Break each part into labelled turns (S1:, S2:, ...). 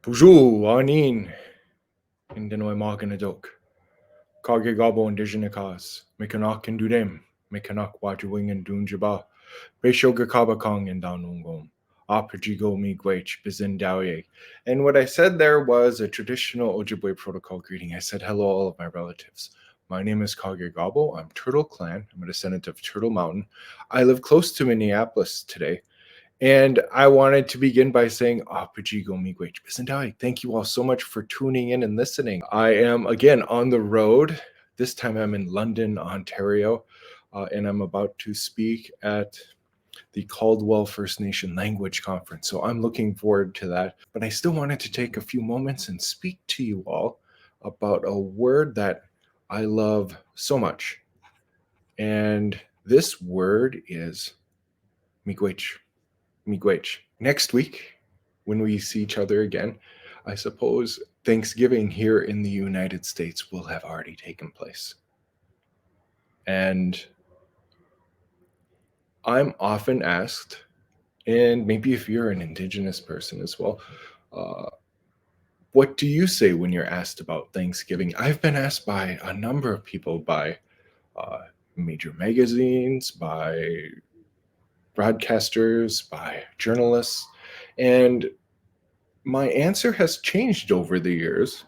S1: Bonjour, anin, indinoy maganadok. Kaagegaabaw indigenous, mekanak and dudem, mekanak wajuwing and dunjaba, Besho gakabakong and danungom, apajigo miigwech bizindaoye. And what I said there was a traditional Ojibwe protocol greeting. I said hello, all of my relatives. My name is Kaagegaabaw. I'm Turtle Clan. I'm a descendant of Turtle Mountain. I live close to Minneapolis today. And I wanted to begin by saying, Pajigo Miigwech Bisandai. Thank you all so much for tuning in and listening. I am again on the road. This time I'm in London, Ontario, and I'm about to speak at the Caldwell First Nation Language Conference. So I'm looking forward to that. But I still wanted to take a few moments and speak to you all about a word that I love so much. And this word is Miigwech. Miigwech. Next week, when we see each other again, I suppose Thanksgiving here in the United States will have already taken place. And I'm often asked, and maybe if you're an Indigenous person as well, what do you say when you're asked about Thanksgiving? I've been asked by a number of people, by major magazines, by broadcasters, by journalists, and my answer has changed over the years.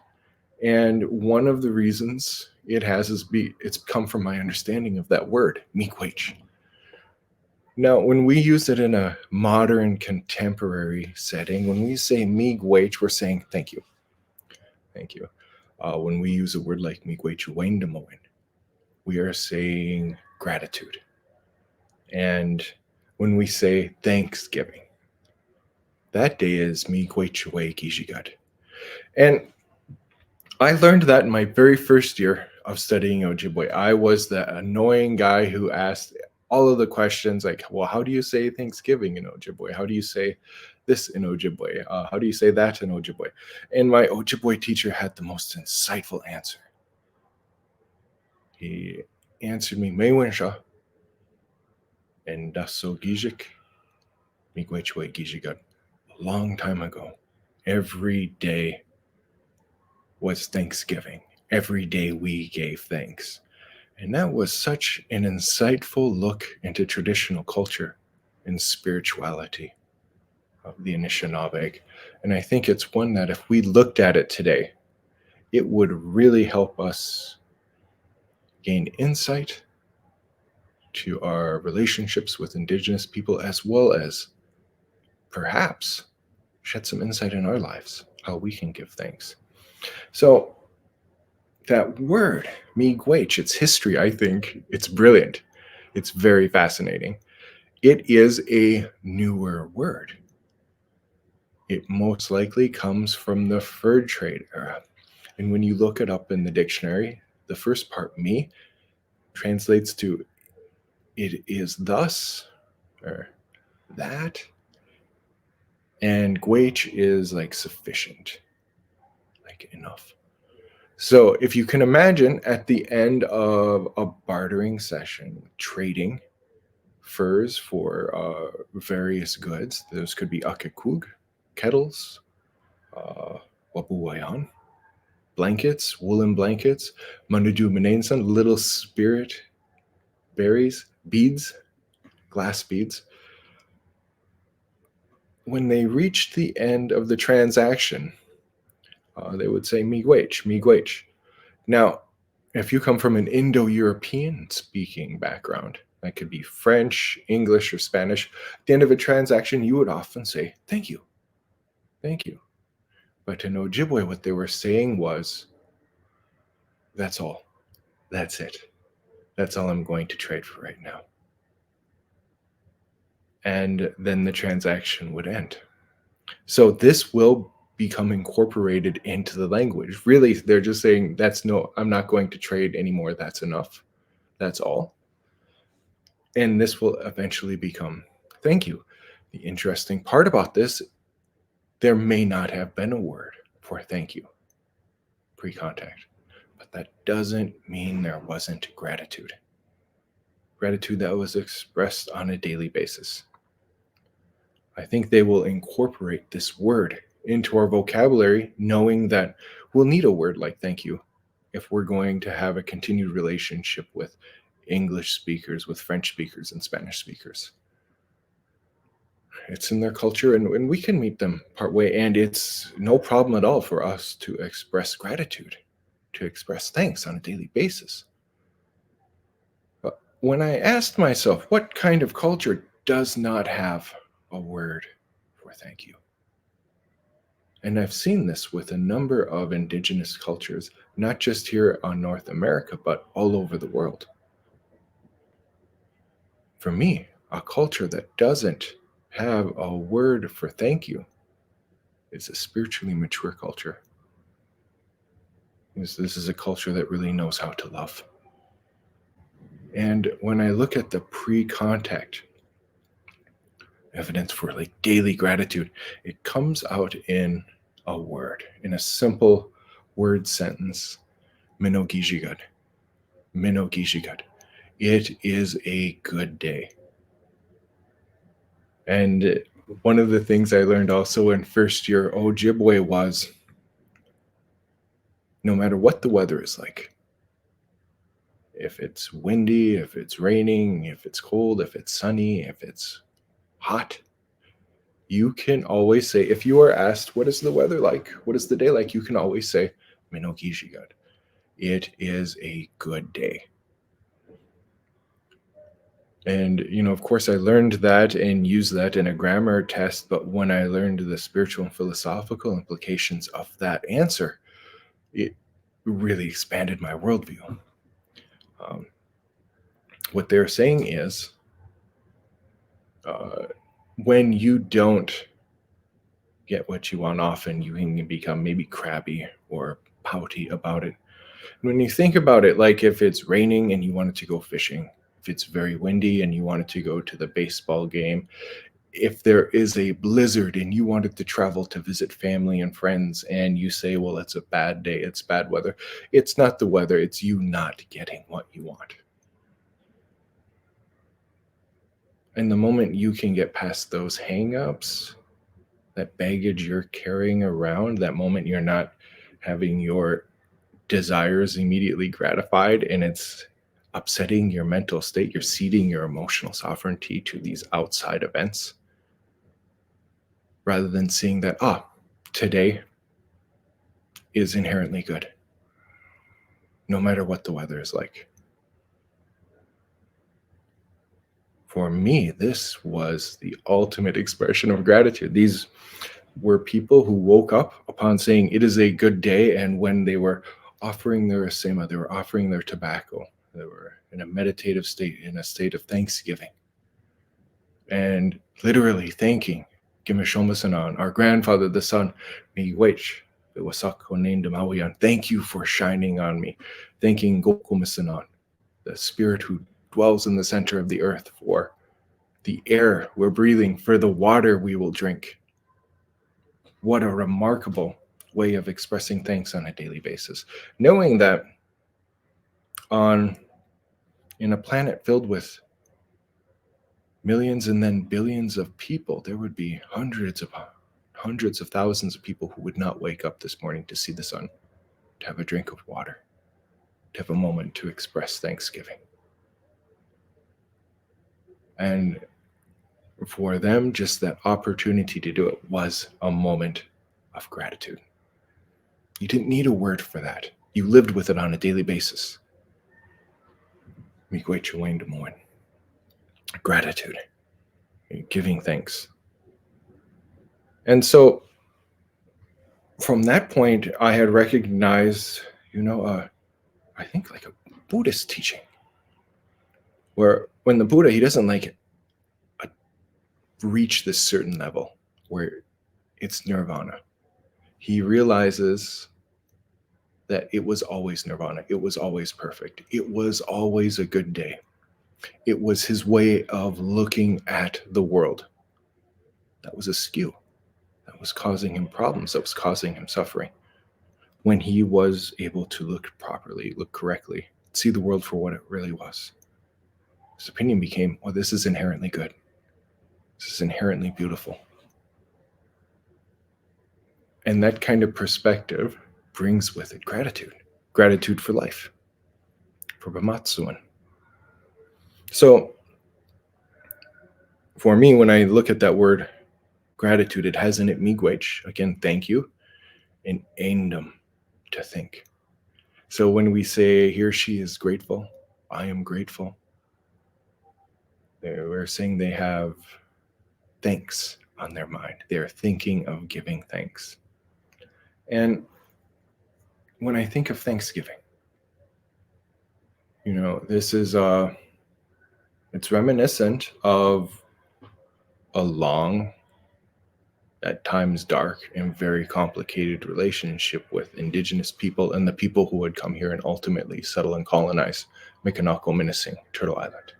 S1: And one of the reasons it has is it's come from my understanding of that word, miigwech. Now, when we use it in a modern, contemporary setting, when we say miigwech, we're saying thank you. Thank you. When we use a word like Miigwechiwi-giizhigad, we are saying gratitude. And when we say Thanksgiving, that day is Miigwechiwi-giizhigad. And I learned that in my very first year of studying Ojibwe. I was the annoying guy who asked all of the questions like, well, how do you say Thanksgiving in Ojibwe? How do you say this in Ojibwe? How do you say that in Ojibwe? And my Ojibwe teacher had the most insightful answer. He answered me, Miigwensha, and Daso Gijik, Miigwechiwi-giizhigad. A long time ago, every day was Thanksgiving. Every day we gave thanks. And that was such an insightful look into traditional culture and spirituality of the Anishinaabe. And I think it's one that if we looked at it today, it would really help us gain insight to our relationships with Indigenous people, as well as perhaps shed some insight in our lives, how we can give thanks. So that word, miigwech, its history, I think it's brilliant. It's very fascinating. It is a newer word. It most likely comes from the fur trade era. And when you look it up in the dictionary, the first part, me, translates to it is thus, or that. And gwech is like sufficient, like enough. So if you can imagine at the end of a bartering session, trading furs for various goods, those could be akekug, kettles, wapuwayan, blankets, woolen blankets, manudu manensan, little spirit berries, beads, glass beads. When they reached the end of the transaction, they would say miigwech, miigwech. Now, if you come from an Indo-European speaking background, that could be French, English, or Spanish, at the end of a transaction, you would often say, thank you, thank you. But in Ojibwe, what they were saying was, that's all, that's it. That's all I'm going to trade for right now. And then the transaction would end. So this will become incorporated into the language. Really, they're just saying, I'm not going to trade anymore. That's enough. That's all. And this will eventually become thank you. The interesting part about this, there may not have been a word for thank you pre-contact, but that doesn't mean there wasn't gratitude. Gratitude that was expressed on a daily basis. I think they will incorporate this word into our vocabulary, knowing that we'll need a word like thank you if we're going to have a continued relationship with English speakers, with French speakers, and Spanish speakers. It's in their culture, and we can meet them partway, and it's no problem at all for us to express gratitude, to express thanks on a daily basis. But when I asked myself, what kind of culture does not have a word for thank you? And I've seen this with a number of indigenous cultures, not just here on North America, but all over the world. For me, a culture that doesn't have a word for thank you is a spiritually mature culture. This is a culture that really knows how to love. And when I look at the pre-contact evidence for like daily gratitude, it comes out in a word, in a simple word sentence. Miigwechiwi-giizhigad. Miigwechiwi-giizhigad. It is a good day. And one of the things I learned also in first year Ojibwe was no matter what the weather is like, if it's windy, if it's raining, if it's cold, if it's sunny, if it's hot, you can always say, if you are asked, what is the weather like? What is the day like? You can always say, Miigwechiwi-giizhigad. It is a good day. And, of course, I learned that and used that in a grammar test. But when I learned the spiritual and philosophical implications of that answer, it really expanded my worldview. What they're saying is when you don't get what you want, often you can become maybe crabby or pouty about it. When you think about it, like if it's raining and you wanted to go fishing, if it's very windy and you wanted to go to the baseball game, if there is a blizzard and you wanted to travel to visit family and friends and you say, well, it's a bad day, it's bad weather. It's not the weather, it's you not getting what you want. And the moment you can get past those hangups, that baggage you're carrying around, that moment you're not having your desires immediately gratified and it's upsetting your mental state, you're ceding your emotional sovereignty to these outside events rather than seeing that, today is inherently good, no matter what the weather is like. For me, this was the ultimate expression of gratitude. These were people who woke up upon saying it is a good day, and when they were offering their asema, they were offering their tobacco, they were in a meditative state, in a state of thanksgiving, and literally thanking Gimishomasanan, our grandfather, the sun, Miigwechiwi-giizhigad, thank you for shining on me. Thanking Gokumisanan, the spirit who dwells in the center of the earth, for the air we're breathing, for the water we will drink. What a remarkable way of expressing thanks on a daily basis. Knowing that in a planet filled with millions and then billions of people, there would be hundreds of thousands of people who would not wake up this morning to see the sun, to have a drink of water, to have a moment to express thanksgiving. And for them, just that opportunity to do it was a moment of gratitude. You didn't need a word for that. You lived with it on a daily basis. Miigwechiwi-giizhigad. Gratitude, giving thanks. And so from that point, I had recognized, I think like a Buddhist teaching, where when the Buddha, he doesn't reach this certain level where it's nirvana. He realizes that it was always nirvana. It was always perfect. It was always a good day. It was his way of looking at the world that was askew, that was causing him problems, that was causing him suffering. When he was able to look properly, look correctly, see the world for what it really was, his opinion became, well, this is inherently good. This is inherently beautiful. And that kind of perspective brings with it gratitude. Gratitude for life, for Bamatsuan. So for me, when I look at that word gratitude, it has in it miigwech, again, thank you, and aindom, to think. So when we say, here she is grateful, I am grateful, we're saying they have thanks on their mind. They're thinking of giving thanks. And when I think of Thanksgiving, this is it's reminiscent of a long, at times dark, and very complicated relationship with indigenous people and the people who would come here and ultimately settle and colonize Miigwechiwi-giizhigad, Turtle Island.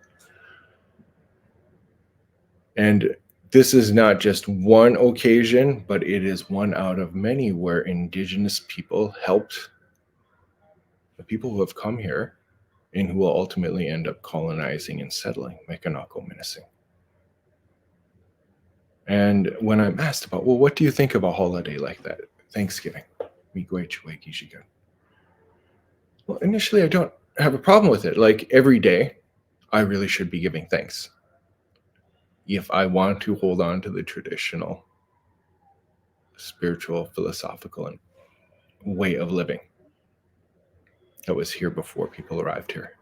S1: And this is not just one occasion, but it is one out of many where indigenous people helped the people who have come here and who will ultimately end up colonizing and settling Miigwechiwi-giizhigad. And when I'm asked about, well, what do you think of a holiday like that, Thanksgiving, Miigwechiwi-giizhigad? Well, initially, I don't have a problem with it. Like every day, I really should be giving thanks. If I want to hold on to the traditional, spiritual, philosophical, and way of living that was here before people arrived here,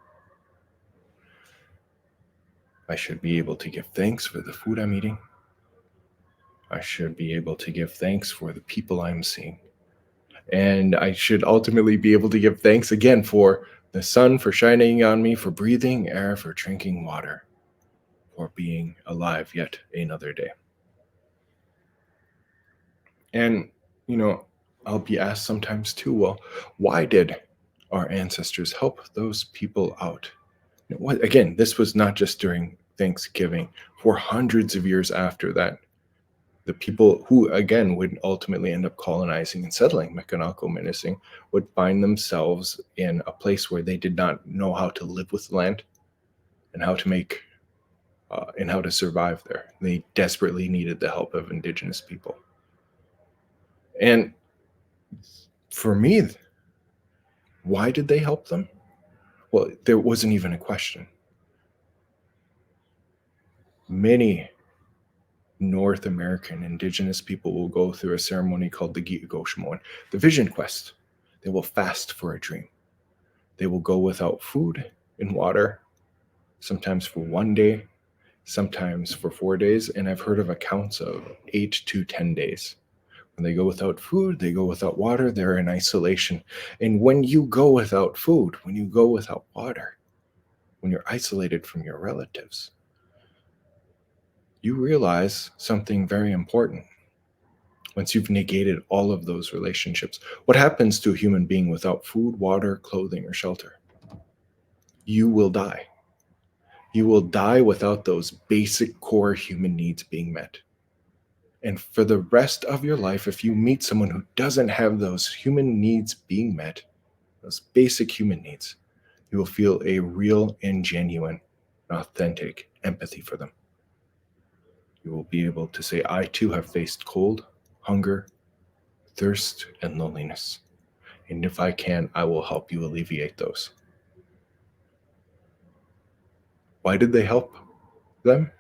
S1: I should be able to give thanks for the food I'm eating. I should be able to give thanks for the people I'm seeing. And I should ultimately be able to give thanks again for the sun, for shining on me, for breathing air, for drinking water, for being alive yet another day. And, I'll be asked sometimes too, well, why did our ancestors help those people out? Again, this was not just during Thanksgiving. For hundreds of years after that, the people who, again, would ultimately end up colonizing and settling Miigwechiwi-giizhigad would find themselves in a place where they did not know how to live with the land and how to make and how to survive there. They desperately needed the help of indigenous people. And for me, why did they help them? Well, there wasn't even a question. Many North American indigenous people will go through a ceremony called the Gi'ugoshmoan, the vision quest. They will fast for a dream. They will go without food and water, sometimes for 1 day, sometimes for 4 days, and I've heard of accounts of 8 to 10 days. When they go without food, they go without water, they're in isolation. And when you go without food, when you go without water, when you're isolated from your relatives, you realize something very important. Once you've negated all of those relationships, what happens to a human being without food, water, clothing, or shelter? You will die. You will die without those basic core human needs being met. And for the rest of your life, if you meet someone who doesn't have those human needs being met, those basic human needs, you will feel a real and genuine, authentic empathy for them. You will be able to say, I too have faced cold, hunger, thirst, and loneliness. And if I can, I will help you alleviate those. Why did they help them?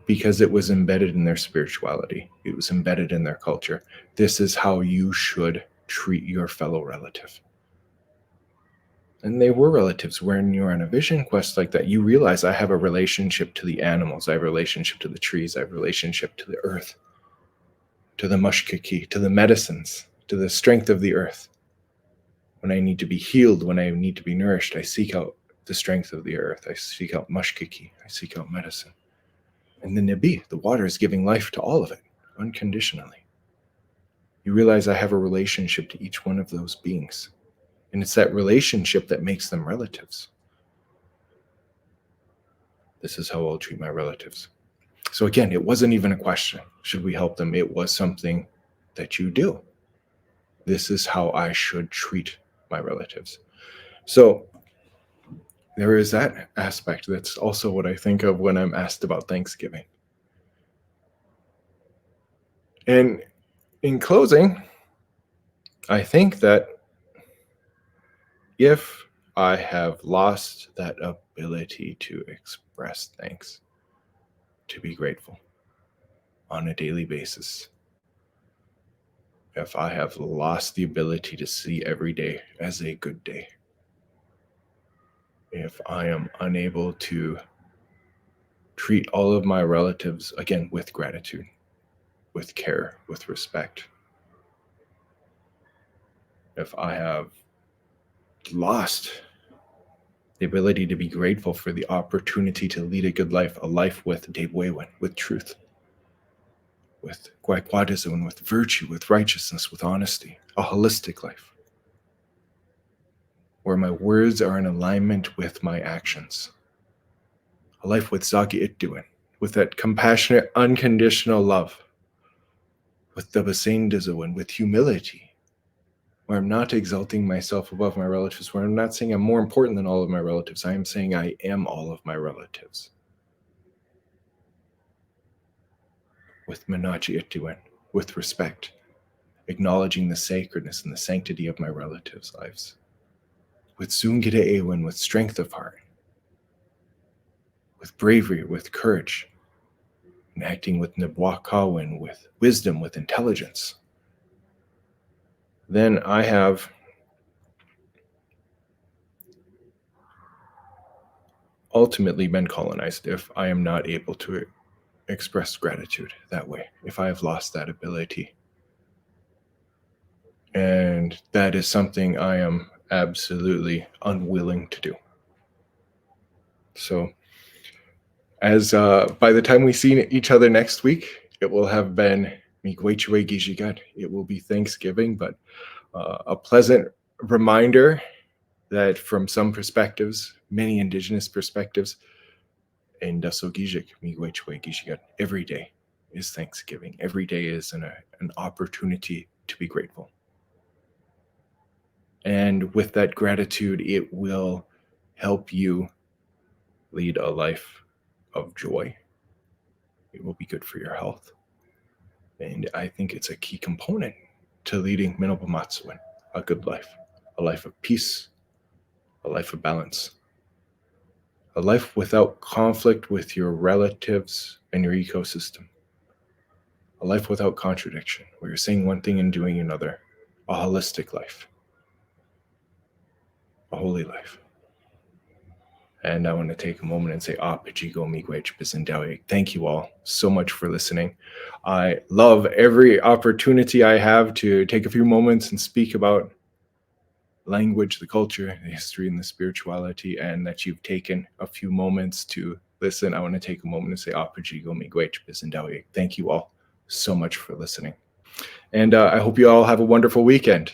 S1: Because it was embedded in their spirituality. It was embedded in their culture. This is how you should treat your fellow relative. And they were relatives. When you're on a vision quest like that, you realize I have a relationship to the animals. I have a relationship to the trees. I have a relationship to the earth, to the mushkiki, to the medicines, to the strength of the earth. When I need to be healed, when I need to be nourished, I seek out the strength of the earth. I seek out mushkiki. I seek out medicine. And the Nabi, the water, is giving life to all of it, unconditionally. You realize I have a relationship to each one of those beings. And it's that relationship that makes them relatives. This is how I'll treat my relatives. So again, it wasn't even a question. Should we help them? It was something that you do. This is how I should treat my relatives. So there is that aspect. That's also what I think of when I'm asked about Thanksgiving. And in closing, I think that if I have lost that ability to express thanks, to be grateful on a daily basis, if I have lost the ability to see every day as a good day, if I am unable to treat all of my relatives, again, with gratitude, with care, with respect, if I have lost the ability to be grateful for the opportunity to lead a good life, a life with Debwewen, with truth, with Gwaikwadizun, with virtue, with righteousness, with honesty, a holistic life, where my words are in alignment with my actions, a life with Zaki Itduin, with that compassionate, unconditional love, with Dabasain with humility, where I'm not exalting myself above my relatives, where I'm not saying I'm more important than all of my relatives. I am saying I am all of my relatives. With Manachi Itduin, with respect, acknowledging the sacredness and the sanctity of my relatives' lives. With Sungide Ewen, with strength of heart, with bravery, with courage, and acting with Nabwakawin, with wisdom, with intelligence. Then I have ultimately been colonized if I am not able to express gratitude that way, if I have lost that ability. And that is something I am absolutely unwilling to do. So as by the time we see each other next week, it will have been Miigwechiwi-giizhigad. It will be Thanksgiving, but a pleasant reminder that from some perspectives, many indigenous perspectives, in Dasogijik, Miigwechiwi-giizhigad, every day is Thanksgiving. Every day is an opportunity to be grateful. And with that gratitude, it will help you lead a life of joy. It will be good for your health. And I think it's a key component to leading Minobamatsuin, a good life, a life of peace, a life of balance, a life without conflict with your relatives and your ecosystem, a life without contradiction, where you're saying one thing and doing another, a holistic life, a holy life. And I want to take a moment and say, Pajigo Miigwech Bizindawi. Thank you all so much for listening. I love every opportunity I have to take a few moments and speak about language, the culture, the history, and the spirituality, and that you've taken a few moments to listen. I want to take a moment and say, Pajigo Miigwech Bizindawi. Thank you all so much for listening. And I hope you all have a wonderful weekend.